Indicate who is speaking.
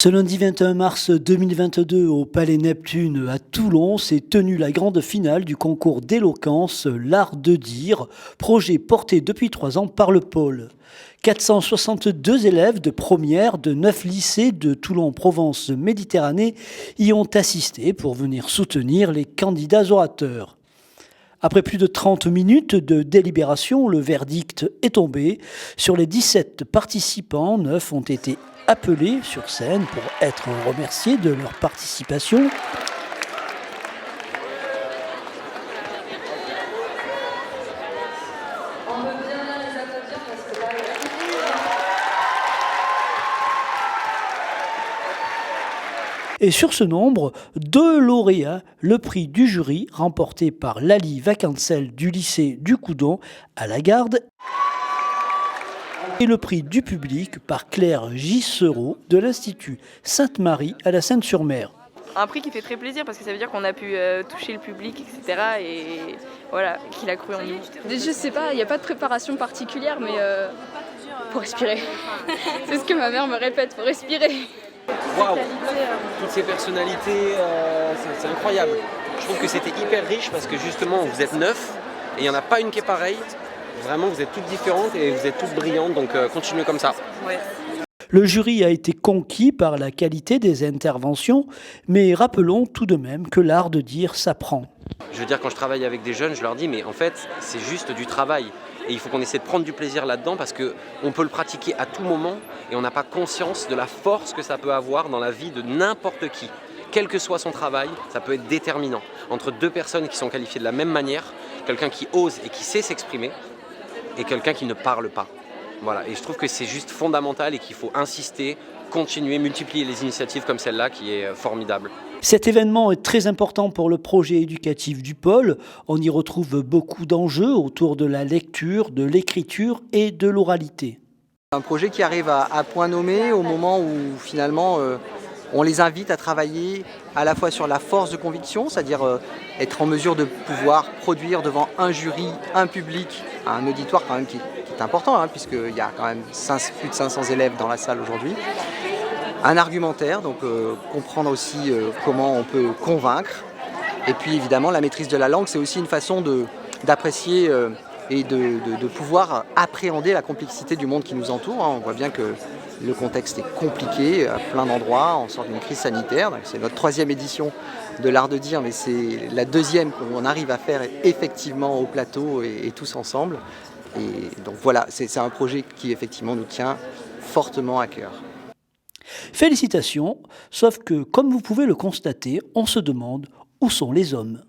Speaker 1: Ce lundi 21 mars 2022 au Palais Neptune à Toulon s'est tenue la grande finale du concours d'éloquence L'Art de dire, projet porté depuis 3 ans par le pôle. 462 élèves de première de 9 lycées de Toulon-Provence-Méditerranée y ont assisté pour venir soutenir les candidats orateurs. Après plus de 30 minutes de délibération, le verdict est tombé. Sur les 17 participants, 9 ont été appelés sur scène pour être remerciés de leur participation. Et sur ce nombre, 2 lauréats, le prix du jury remporté par Lali Vacancel du lycée du Coudon à la Garde et le prix du public par Claire Gissereau de l'Institut Sainte-Marie à la Seine-sur-Mer.
Speaker 2: Un prix qui fait très plaisir parce que ça veut dire qu'on a pu toucher le public, etc. Et voilà, qu'il a cru en nous.
Speaker 3: Je sais pas, il n'y a pas de préparation particulière, mais faut respirer. C'est ce que ma mère me répète, faut respirer.
Speaker 4: Waouh, toutes ces personnalités, c'est incroyable. Je trouve que c'était hyper riche parce que justement vous êtes 9 et il n'y en a pas une qui est pareille. Vraiment vous êtes toutes différentes et vous êtes toutes brillantes, donc continuez comme ça.
Speaker 2: Ouais.
Speaker 1: Le jury a été conquis par la qualité des interventions, mais rappelons tout de même que l'art de dire s'apprend.
Speaker 4: Je veux dire, quand je travaille avec des jeunes, je leur dis mais en fait c'est juste du travail. Et il faut qu'on essaie de prendre du plaisir là-dedans parce qu'on peut le pratiquer à tout moment et on n'a pas conscience de la force que ça peut avoir dans la vie de n'importe qui. Quel que soit son travail, ça peut être déterminant. Entre 2 personnes qui sont qualifiées de la même manière, quelqu'un qui ose et qui sait s'exprimer et quelqu'un qui ne parle pas. Voilà. Et je trouve que c'est juste fondamental et qu'il faut insister, continuer, multiplier les initiatives comme celle-là qui est formidable.
Speaker 1: Cet événement est très important pour le projet éducatif du pôle. On y retrouve beaucoup d'enjeux autour de la lecture, de l'écriture et de l'oralité.
Speaker 5: Un projet qui arrive à point nommé au moment où finalement on les invite à travailler à la fois sur la force de conviction, c'est-à-dire être en mesure de pouvoir produire devant un jury, un public, un auditoire quand même qui est important, hein, puisqu'il y a quand même plus de 500 élèves dans la salle aujourd'hui. Un argumentaire, donc comprendre aussi comment on peut convaincre. Et puis évidemment la maîtrise de la langue, c'est aussi une façon d'apprécier et de pouvoir appréhender la complexité du monde qui nous entoure. On voit bien que le contexte est compliqué à plein d'endroits, on sort d'une crise sanitaire. C'est notre 3e édition de l'art de dire, mais c'est la 2e qu'on arrive à faire effectivement au plateau et tous ensemble. Et donc voilà, c'est un projet qui effectivement nous tient fortement à cœur.
Speaker 1: Félicitations, sauf que, comme vous pouvez le constater, on se demande où sont les hommes.